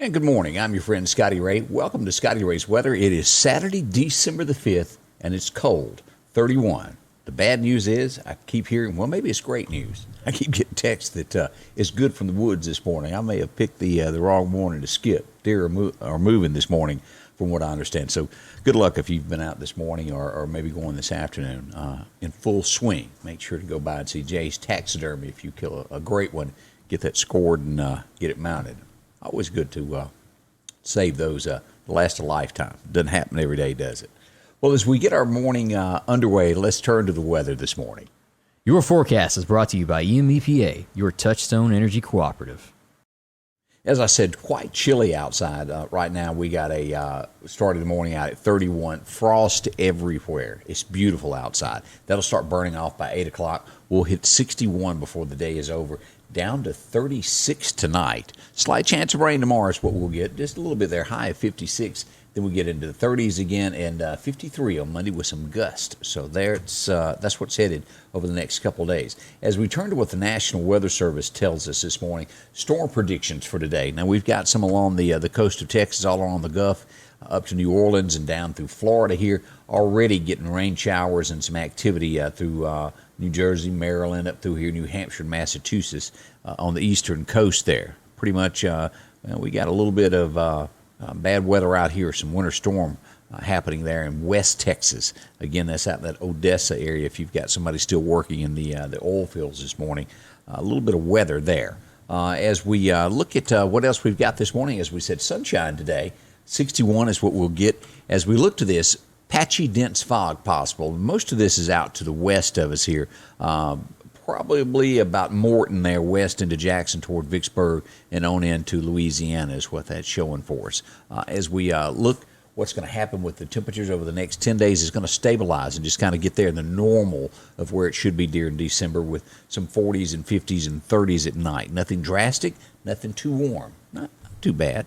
And good morning. I'm your friend Scotty Ray. Welcome to Scotty Ray's Weather. It is Saturday, December the 5th, and it's cold, 31. The bad news is I keep hearing, well, maybe it's great news. I keep getting texts that it's good from the woods this morning. I may have picked the wrong morning to skip. Deer are moving this morning, from what I understand. So good luck if you've been out this morning or maybe going this afternoon in full swing. Make sure to go by and see Jay's Taxidermy. If you kill a great one, get that scored and get it mounted. Always good to save those last a lifetime. Doesn't happen every day, does it? Well, as we get our morning underway, let's turn to the weather this morning. Your forecast is brought to you by EMEPA, your Touchstone Energy Cooperative. As I said, quite chilly outside right now. We got started the morning out at 31, frost everywhere. It's beautiful outside. That'll start burning off by 8 o'clock. We'll hit 61 before the day is over, down to 36 tonight. Slight chance of rain tomorrow is what we'll get, just a little bit there, high of 56. Then we get into the 30s again, and 53 on Monday with some gust. So that's what's headed over the next couple of days. As we turn to what the National Weather Service tells us this morning, storm predictions for today. Now, we've got some along the coast of Texas, all along the Gulf, up to New Orleans and down through Florida here, already getting rain showers and some activity through New Jersey, Maryland, up through here, New Hampshire, and Massachusetts on the eastern coast there. Pretty much we got a little bit of bad weather out here, some winter storm happening there in West Texas. Again, that's out in that Odessa area if you've got somebody still working in the oil fields this morning. A little bit of weather there. As we look at what else we've got this morning, as we said, sunshine today. 61 is what we'll get. As we look to this, patchy, dense fog possible. Most of this is out to the west of us here, probably about Morton there, west into Jackson toward Vicksburg and on into Louisiana is what that's showing for us. As we look, what's going to happen with the temperatures over the next 10 days is going to stabilize and just kind of get there in the normal of where it should be during December with some 40s and 50s and 30s at night. Nothing drastic, nothing too warm, not too bad.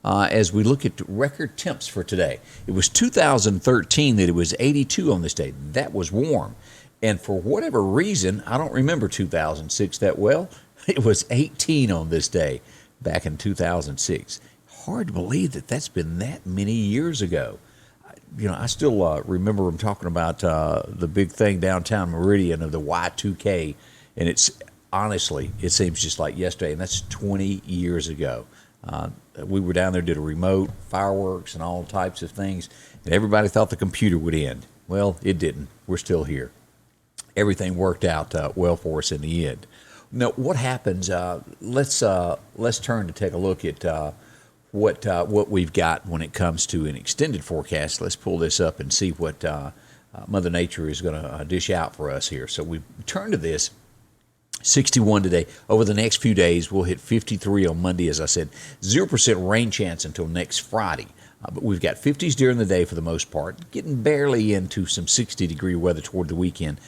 As we look at record temps for today, it was 2013 that it was 82 on this day. That was warm. And for whatever reason, I don't remember 2006 that well, it was 18 on this day back in 2006. Hard to believe that that's been that many years ago. You know, I still remember them talking about the big thing downtown Meridian of the Y2K, and it's honestly, it seems just like yesterday, and that's 20 years ago. We were down there, did a remote, fireworks and all types of things, and everybody thought the computer would end. Well, it didn't. We're still here. Everything worked out well for us in the end. Now, what happens? Let's turn to take a look at what we've got when it comes to an extended forecast. Let's pull this up and see what Mother Nature is going to dish out for us here. So we turn to this. 61 today. Over the next few days, we'll hit 53 on Monday, as I said. 0% rain chance until next Friday. But we've got 50s during the day for the most part, getting barely into some 60-degree weather toward the weekend.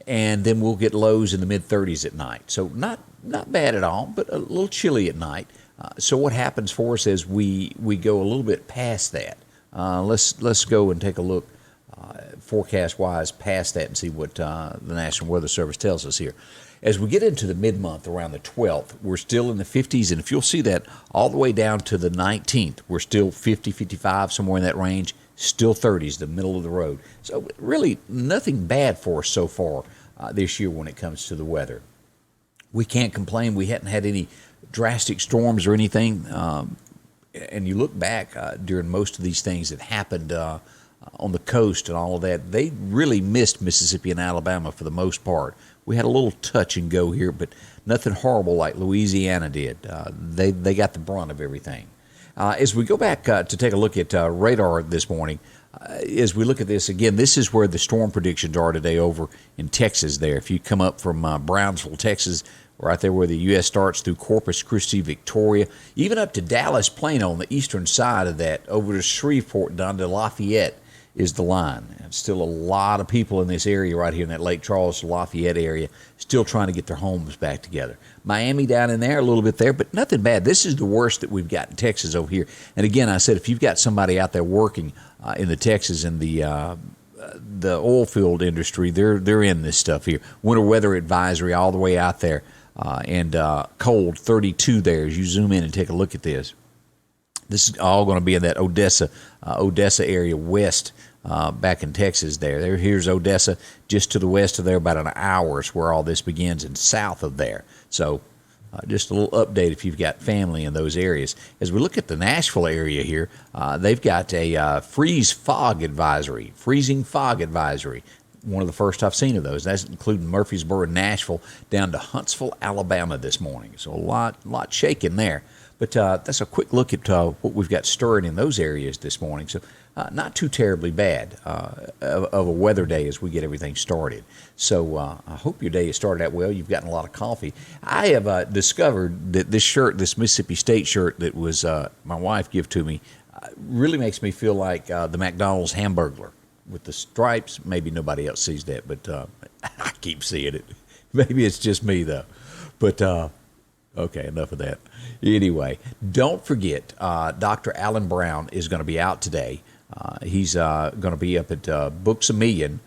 And then we'll get lows in the mid-30s at night. So not bad at all, but a little chilly at night. So what happens for us as we go a little bit past that? Let's go and take a look forecast-wise past that and see what the National Weather Service tells us here. As we get into the mid-month around the 12th, we're still in the 50s, and if you'll see that all the way down to the 19th, we're still 50, 55, somewhere in that range, still 30s, the middle of the road. So really nothing bad for us so far this year when it comes to the weather. We can't complain. We hadn't had any drastic storms or anything, and you look back during most of these things that happened on the coast and all of that, they really missed Mississippi and Alabama for the most part. We had a little touch and go here, but nothing horrible like Louisiana did. They got the brunt of everything. As we go back to take a look at radar this morning, as we look at this again, this is where the storm predictions are today over in Texas there. If you come up from Brownsville, Texas, right there where the U.S. starts through Corpus Christi, Victoria, even up to Dallas, Plano on the eastern side of that, over to Shreveport, down to Lafayette, is the line. And still a lot of people in this area right here in that Lake Charles, Lafayette area, still trying to get their homes back together. Miami down in there, a little bit there, but nothing bad. This is the worst that we've got in Texas over here. And again, I said, if you've got somebody out there working in the Texas and the oil field industry, they're in this stuff here. Winter weather advisory all the way out there, and cold 32 there as you zoom in and take a look at this. This is all going to be in that Odessa area west, back in Texas there. Here's Odessa, just to the west of there, about an hour is where all this begins, and south of there. So just a little update if you've got family in those areas. As we look at the Nashville area here, they've got a freezing fog advisory. One of the first I've seen of those. That's including Murfreesboro and Nashville down to Huntsville, Alabama this morning. So a lot shaking there. But that's a quick look at what we've got stirring in those areas this morning. So not too terribly bad of a weather day as we get everything started. So I hope your day has started out well. You've gotten a lot of coffee. I have discovered that this shirt, this Mississippi State shirt that was my wife gave to me, really makes me feel like the McDonald's Hamburglar with the stripes. Maybe nobody else sees that, but I keep seeing it. Maybe it's just me, though. But okay, enough of that. Anyway, don't forget, Dr. Alan Brown is going to be out today. He's going to be up at Books A Million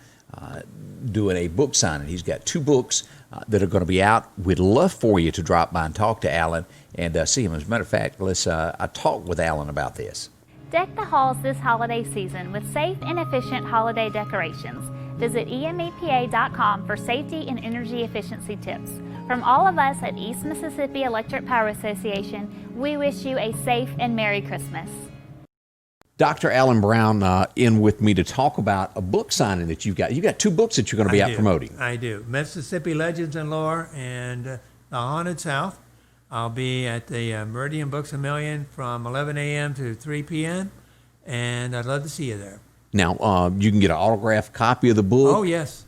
doing a book signing. He's got 2 books that are going to be out. We'd love for you to drop by and talk to Alan and see him. As a matter of fact, I talked with Alan about this. Deck the halls this holiday season with safe and efficient holiday decorations. Visit emepa.com for safety and energy efficiency tips. From all of us at East Mississippi Electric Power Association, we wish you a safe and Merry Christmas. Dr. Alan Brown in with me to talk about a book signing that you've got. You've got 2 books that you're going to be out promoting. I do. Mississippi Legends and Lore and The Haunted South. I'll be at the Meridian Books A Million from 11 a.m. to 3 p.m., and I'd love to see you there. Now, you can get an autographed copy of the book. Oh, yes,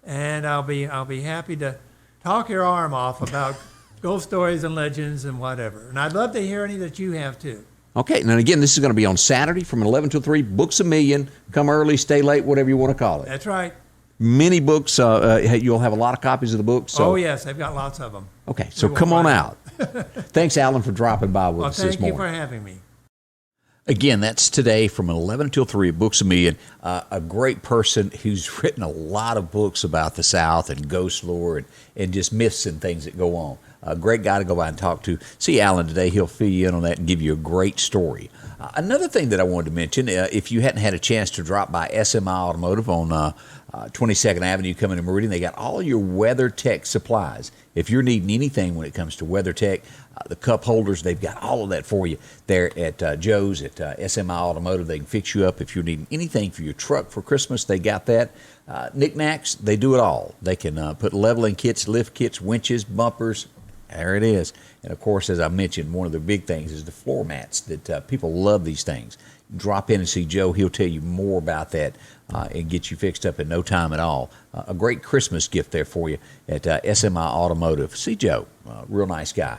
and I'll be happy to talk your arm off about ghost stories and legends and whatever. And I'd love to hear any that you have, too. Okay, and again, this is going to be on Saturday from 11 till 3, Books A Million. Come early, stay late, whatever you want to call it. That's right. Many books. You'll have a lot of copies of the books. So. Oh, yes, I've got lots of them. Okay, so come on out. Thanks, Alan, for dropping by with us this morning. Thank you for having me. Again, that's today from 11 till 3 at Books A Million. A great person who's written a lot of books about the South and ghost lore and just myths and things that go on. A great guy to go by and talk to. See Alan today. He'll fill you in on that and give you a great story. Another thing that I wanted to mention, if you hadn't had a chance to drop by SMI Automotive on 22nd Avenue coming to Meridian, they got all your weather tech supplies. If you're needing anything when it comes to weather tech, the cup holders, they've got all of that for you there at Joe's at SMI Automotive. They can fix you up if you're needing anything for your truck for Christmas. They got that. Knickknacks, they do it all. They can put leveling kits, lift kits, winches, bumpers. There it is. And, of course, as I mentioned, one of the big things is the floor mats that people love these things. Drop in and see Joe. He'll tell you more about that and get you fixed up in no time at all. A great Christmas gift there for you at SMI Automotive. See Joe, real nice guy.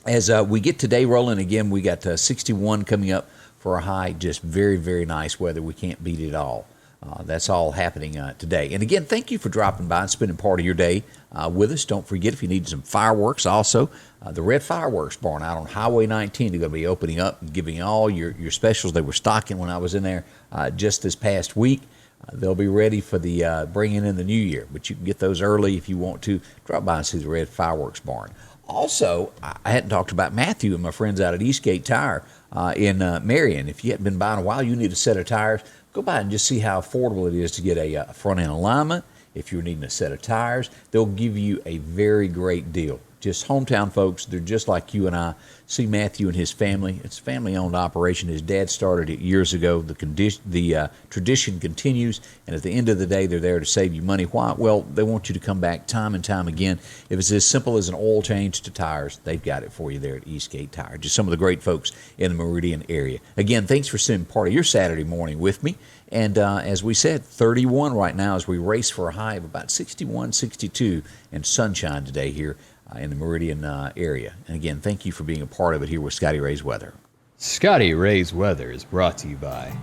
As we get today rolling again, we got 61 coming up for a high. Just very, very nice weather. We can't beat it all. That's all happening today. And again, thank you for dropping by and spending part of your day with us. Don't forget, if you need some fireworks, also, the Red Fireworks Barn out on Highway 19 is going to be opening up and giving you all your specials. They were stocking when I was in there just this past week. They'll be ready for the bringing in the new year, but you can get those early if you want to. Drop by and see the Red Fireworks Barn. Also, I hadn't talked about Matthew and my friends out at Eastgate Tire in Marion. If you haven't been by in a while, you need a set of tires. Go by and just see how affordable it is to get a front-end alignment. If you're needing a set of tires, they'll give you a very great deal. Just hometown folks, they're just like you and I. See Matthew and his family. It's a family-owned operation. His dad started it years ago. The tradition continues, and at the end of the day, they're there to save you money. Why? Well, they want you to come back time and time again. If it's as simple as an oil change to tires, they've got it for you there at Eastgate Tire. Just some of the great folks in the Meridian area. Again, thanks for spending part of your Saturday morning with me. And as we said, 31 right now as we race for a high of about 61, 62, and sunshine today here in the Meridian area. And again, thank you for being a part of it here with Scotty Ray's Weather. Scotty Ray's Weather is brought to you by